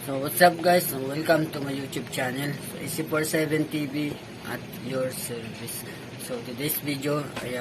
So what's up guys, welcome to my YouTube channel, AC47 TV at your service. So today's video ay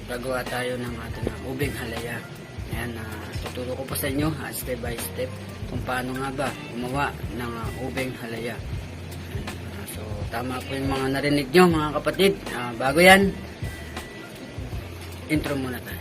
gagawa tayo ng ating ubing halaya. Ayan, tuturo ko po sa inyo step by step kung paano nga ba gumawa ng ubing halaya. So tama po yung mga narinig nyo mga kapatid. Bago yan, intro muna tayo.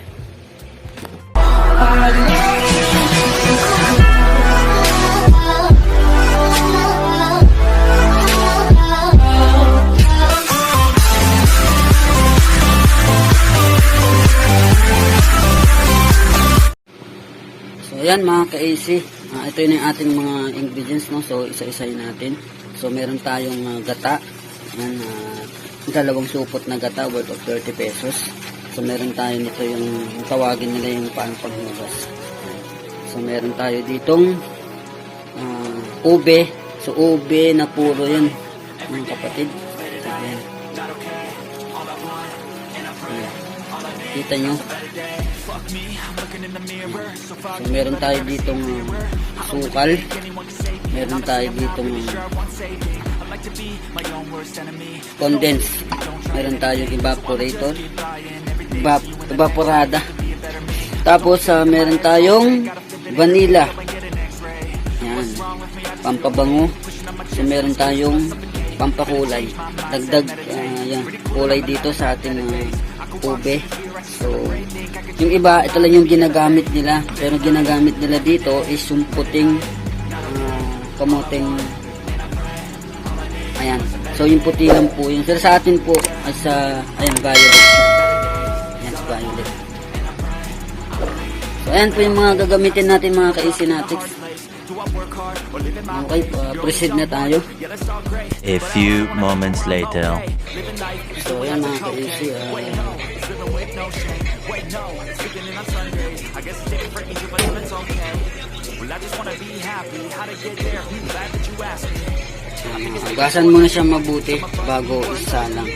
So ayan mga ka-AC, ito yun yung ating mga ingredients, no? So isa-isayin natin. So meron tayong gata, ayan, dalawang supot na gata worth of 30 pesos. So meron tayo nito yung tawagin nila yung panghugas. So meron tayo ditong ube. So ube na puro yun mga kapatid. So, ayan. Kita nyo. So meron tayo ditong sukal. Meron tayo ditong condense. Meron tayong evaporator. Evaporada. Tapos meron tayong vanilla. Yan. Pampabango. So meron tayong pampakulay. Dagdag yan, kulay dito sa ating ube. So yung iba, ito lang yung ginagamit nila. Pero ginagamit nila dito is yung puting kamuting. Ayan. So yung puti lang po. Yung sa atin po ay sa ayan, violet. Ayan, violet. So ayan po yung mga gagamitin natin mga ka-Easynatics. Okay, proceed na tayo. A few moments later. So ayan mga ka-Easy, hugasan muna siya mabuti bago isa lang.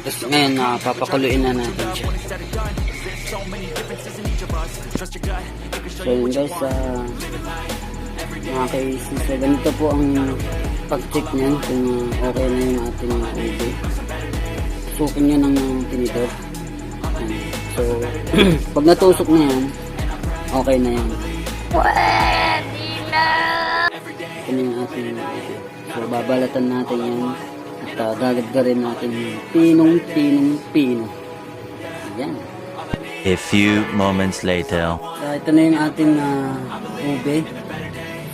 Tapos ngayon papakuluin na natin siya. So yun guys, mga ka-Easy, so ganito po ang pag-check niyan kung okay na yung ating ube. Sukin nyo ng tinidor. So pag natusok na yan, okay na yan. Pwede na! Ito na yung ating ube. So babalatan natin yan at gagadarin natin yung pinong-pino. Ayan. A few moments later. So ito na yung ating ube.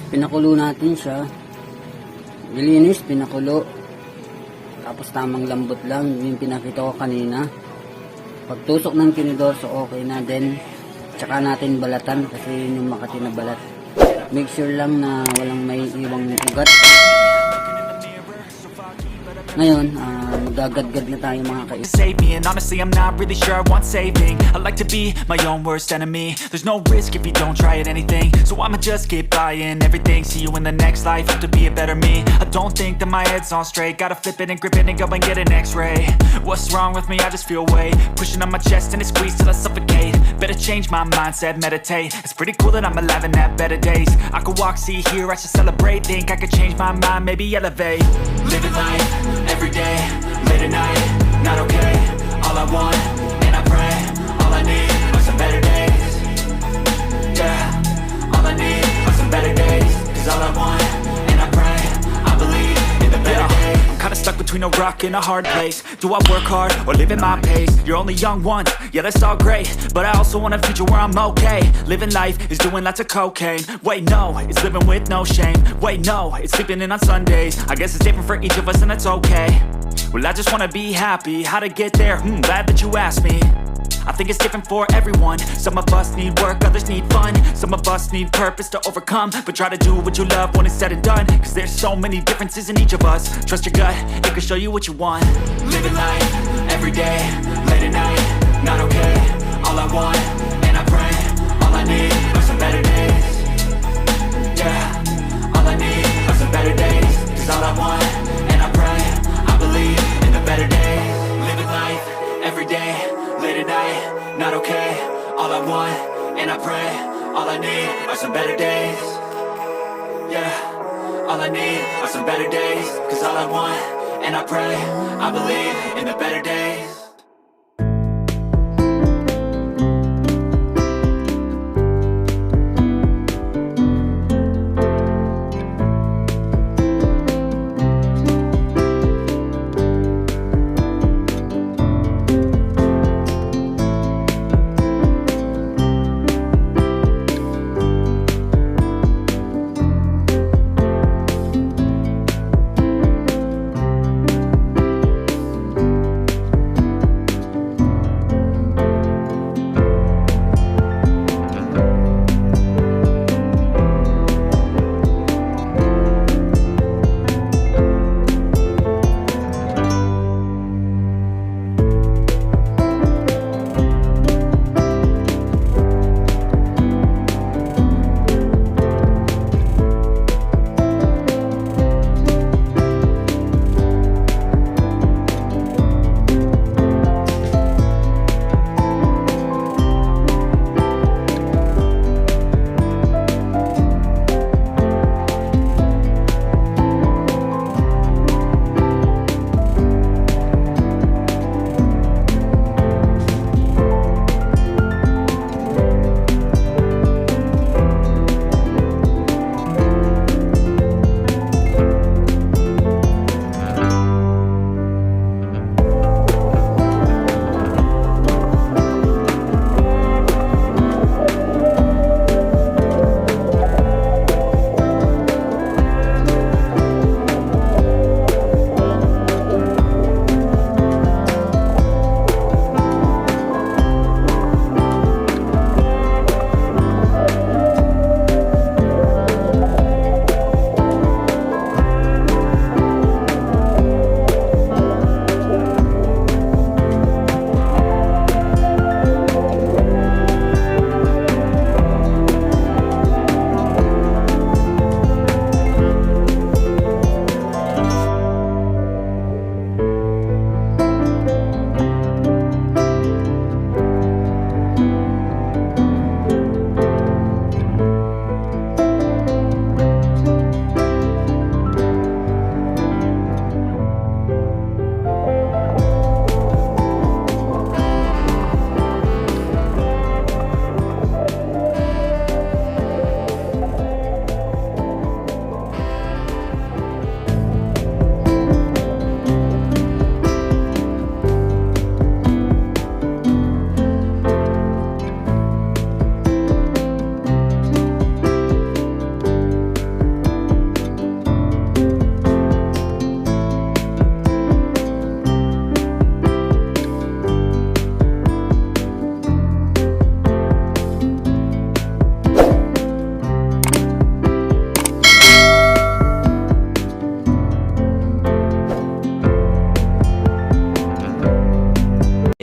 Pinakulo natin siya. Nilinis, pinakulo. Tapos tamang lambot lang. Yung pinakita ko kanina. Pagtusok ng tinidor, so okay na. Then, tsaka natin balatan kasi yun yung Makati na balat. Make sure lang na walang may iwang ugat. Ngayon, magagadgad na tayo mga ka-Easy. Save me, and honestly I'm not really sure I want saving. I like to be my own worst enemy. There's no risk if you don't try at anything, so I'ma just keep buying everything. See you in the next life, have to be a better me. I don't think that my head's on straight. Gotta flip it and grip it and go and get an x-ray. What's wrong with me? I just feel weight pushing on my chest and it squeezes till I suffocate. Better change my mindset, meditate. It's pretty cool that I'm alive and have better days. I could walk, see, hear, I should celebrate. Think I could change my mind, maybe elevate. Living life every day, late at night, not okay. All I want, and I pray, all I need are some better days. Yeah, all I need are some better days. Cause all I want, and I pray, I believe in the better days. I'm kinda stuck between a rock and a hard place. Do I work hard or live at my pace? You're only young once, yeah that's all great, but I also want a future where I'm okay. Living life is doing lots of cocaine. Wait no, it's living with no shame. Wait no, it's sleeping in on Sundays. I guess it's different for each of us and that's okay. Well I just wanna be happy, how to get there? Glad that you asked me. I think it's different for everyone. Some of us need work, others need fun. Some of us need purpose to overcome. But try to do what you love when it's said and done. Cause there's so many differences in each of us. Trust your gut, it can show you what you want. Living life, every day, late at night, not okay. All I want, and I pray, all I need are some better days. Yeah, all I need are some better days. Cause all I want, and I pray, I believe in the better days. Living life, every day, late at night, not okay. All I want, and I pray, all I need are some better days. all I need are some better days. Cause all I want, and I pray, I believe in the better days.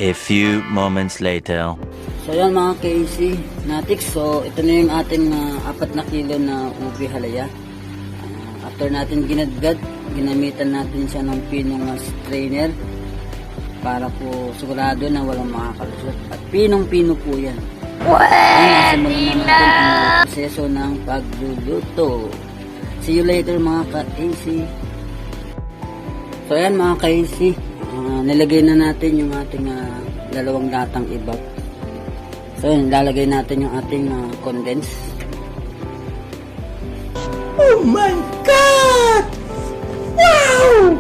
A few moments later. So yan mga KC Natics, so ito na yung ating 4 na kilo na ubi halaya. After natin ginadgad, ginamitan natin siya ng pinong strainer para po sigurado na walang makakalusot. At pinong-pino po yan. Simulan na natin ang proseso ng pagluluto. See you later mga ka-KC. So yan mga ka-KC, nilagay na natin yung ating 2 latang ibak. So yun, lalagay natin yung ating condense. Oh my God! Wow!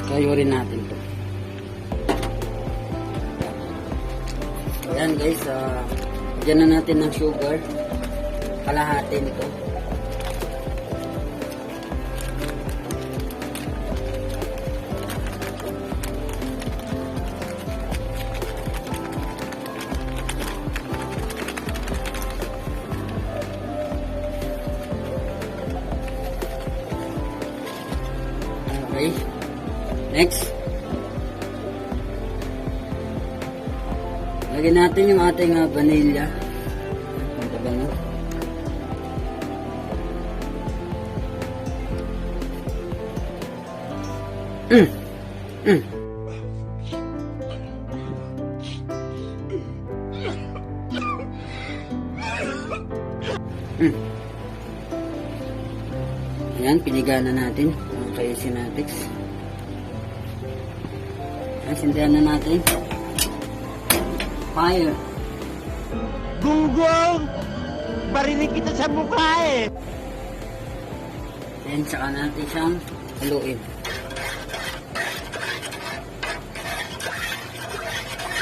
Kayo rin natin to. So yan guys, dyan na natin ng sugar. Kalahati nito. Okay. Next. Lagyan natin yung ating vanilla. Ito ba no? Ayan, piniga na natin ang kay Synaptics. Ayan, sindihan na natin. Fire. Gunggong! Barinig kita sa mukha eh! Then, saka natin siyang haluin.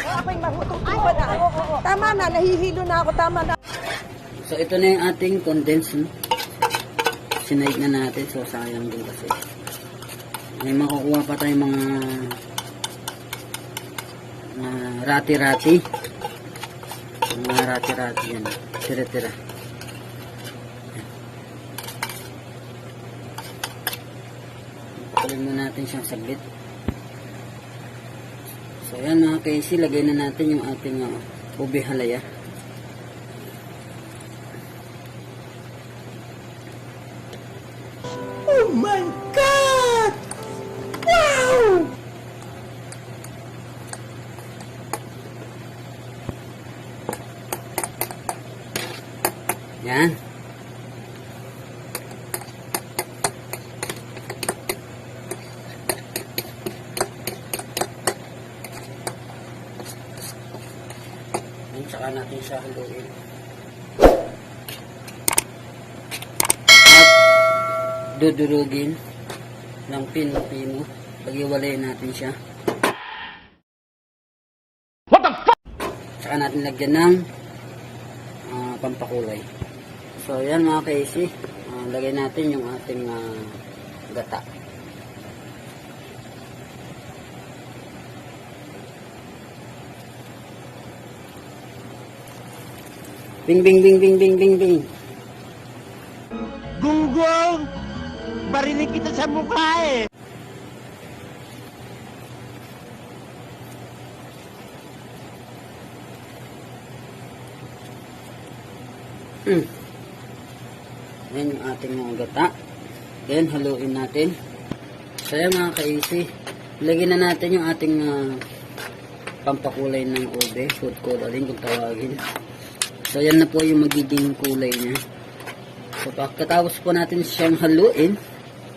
Ako'y mahututuwa na. Tama na, nahihilo na ako. Tama na. So, ito na yung ating condense. No? Sinaig na natin. So, sayang din kasi. May makukuha pa tayong mga rati-rati. Mga rati-rati yan. Tira-tira. Pakuloy mo natin siyang saglit. So, yan mga kaisi. Lagay na natin yung ating ube halaya. Oh my God! Wow! Yan. Yan, saka natin siya haluin. At dudurugin ng pino-pino. Pag-iwalay natin siya. What the fuck? Saka natin lagyan ng pampakulay. So, yan mga kaisi. Lagay natin yung ating gata. Bing, bing, bing, bing, bing, bing, bing. Gunggong! Barinig kita sa mukha eh! Yan yung ating mga gata. Then, haluin natin. So, yan mga kaisi. Lagyan na natin yung ating pampakulay ng ube. Food coloring kung tawagin. So, yan na po yung magiging kulay niya. So, pagkatapos po natin siyang haluin,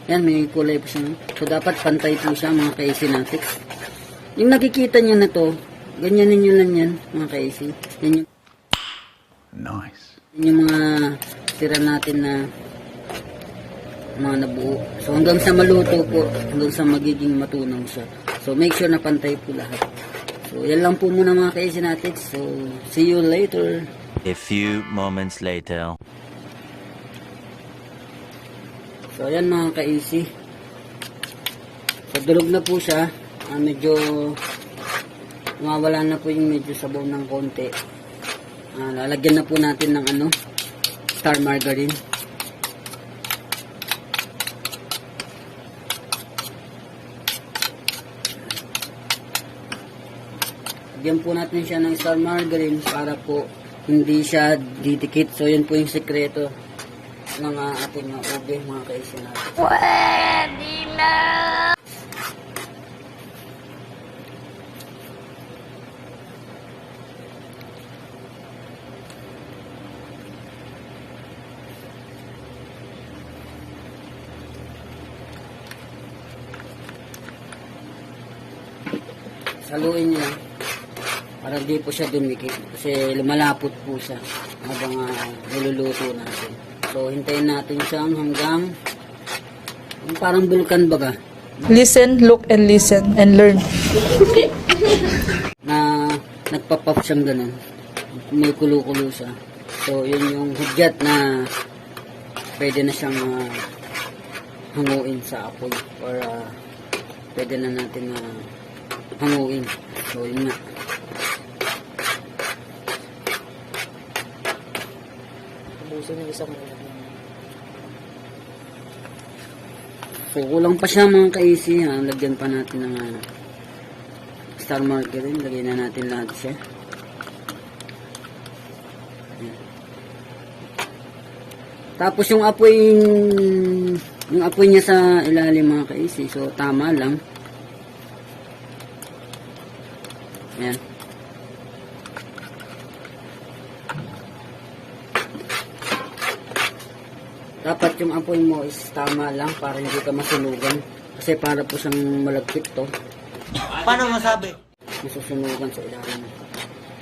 yan, may kulay po siya. So, dapat pantay po siya mga ka-Synaptics. Yung nakikita nyo na to, ganyanin nyo lang yan mga ka-AC. Yan yung Nice. yun yung mga tira natin na mga nabuo. So, hanggang sa maluto po, hanggang sa magiging matunaw siya. So, make sure na pantay po lahat. So, yan lang po muna mga ka-Synaptics. So, see you later. A few moments later. So, ayan mga ka-easy. So, durog na po siya. Medyo mawala na po yung medyo sabaw ng konti. Lalagyan na po natin ng star margarine. Lagyan po natin siya ng star margarine para po hindi siya didikit. So, yun po yung sekreto ng ating ube mga kaisi natin. Pwede na! Saluin niya para di po siya dumikit kasi lumalapot po siya habang niluluto natin. So, hintayin natin siyang hanggang parang bulkan baga Listen, look, and listen, and learn. na nagpa-pop siyang ganun. May kulo-kulo siya. So, yun yung hudyat na pwede na siyang hanguin sa apoy or pwede na natin hanguin. So, yun nga. Ubusin yung isang so, kulang pa siya mga ka-easy. Lagyan pa natin ng star margarine. Lagyan na natin lahat siya. Ayan. Tapos yung apoy niya sa ilalim mga ka-easy. So, tama lang. Ayan. dapat yung apoy mo is tama lang para hindi ka masunugan. Kasi para po siyang malagkit to. Paano masabi? Masusunugan sa ilalim.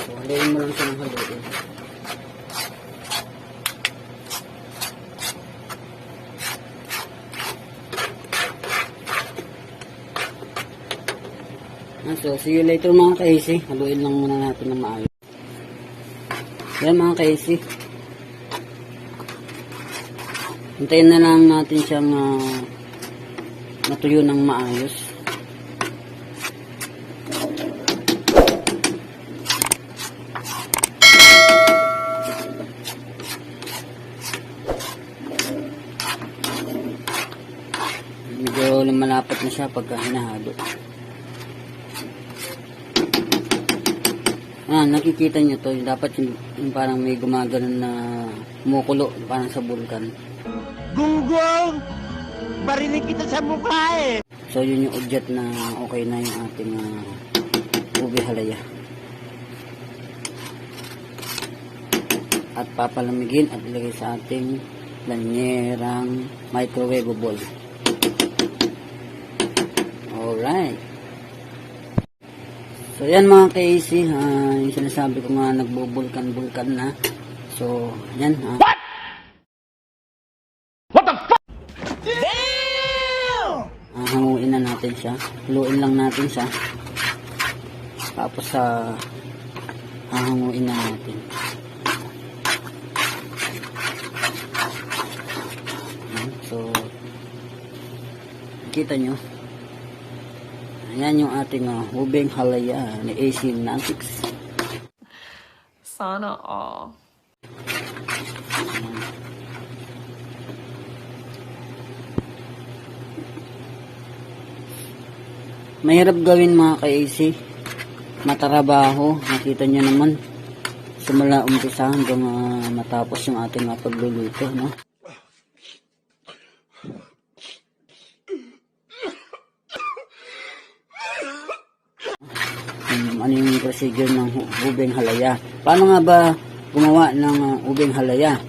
So, haluin mo lang siya ng haluin. So, see you later mga ka-AC. Haluin lang muna natin ng maayos. Yan mga ka-AC. Hintayin na lang natin siyang natuyo ng maayos. Medyo lumalapot na siya pagka hinahalo. Nakikita nyo to, dapat yung parang may gumaganon na kumukulo, parang sa bulkan. Gunggong! Barinig kita sa mukha eh! So yun yung udyat na okay na yung ating ube halaya. At papalamigin at ilagay sa ating lanyerang microwavable. Alright. So yan mga ka-AC, yung sinasabi ko nga nagbubulkan-bulkan na. So yan What? What the fuck? Damn! Hanguin na natin siya. Haluin lang natin siya. Tapos hahanguin na natin. So kita nyo. Ayan yung ating ubeng halaya ni AC Nantics. Sana all. Mahirap gawin mga ka-AC. Matarabaho. Nakita nyo naman. Simula umpisa hanggang matapos yung ating pagluluto. No? Ano yung procedure ng ubeng halaya. Paano nga ba gumawa ng ubeng halaya?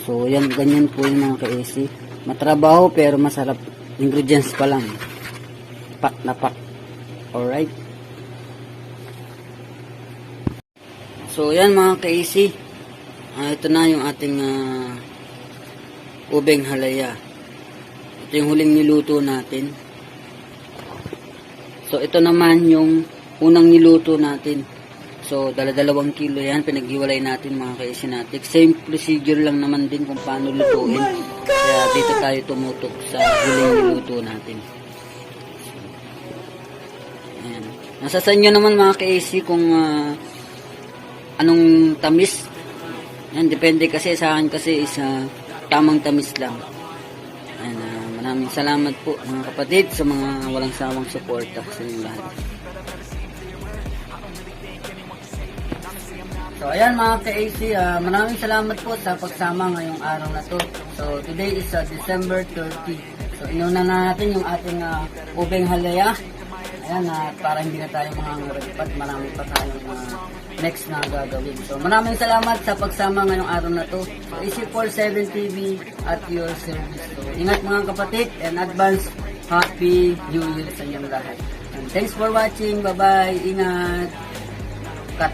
So yan, ganyan po yung mga ka-AC. Matrabaho pero masarap. Ingredients pa lang. Pak na pak. Alright. So yan mga ka-AC. Ito na yung ating ubeng halaya. Ito yung huling niluto natin. So ito naman yung unang niluto natin. So, 2 kilo yan. Pinaghiwalay natin mga ka-AC. Same procedure lang naman din kung paano lutuin. Kaya dito tayo tumutok sa huling niluto natin. Ayan. Nasa sa inyo naman mga ka-AC kung anong tamis. Yan, depende kasi sa akin kasi is tamang tamis lang. Ayan, maraming salamat po mga kapatid sa mga walang sawang suporta sa inyong lahat. So ayan mga ka-AC, maraming salamat po sa pagsama ngayong araw na to. So today is December 30. So inuna na natin yung ating ubeng halaya. Ayan, para hindi na tayo mangangaragpat, marami pa tayong next na gagawin. So maraming salamat sa pagsama ngayong araw na to. So AC47 TV at your service. So ingat mga kapatid and advance Happy New Year sa inyong lahat. And thanks for watching. Bye bye. Ingat. Cut.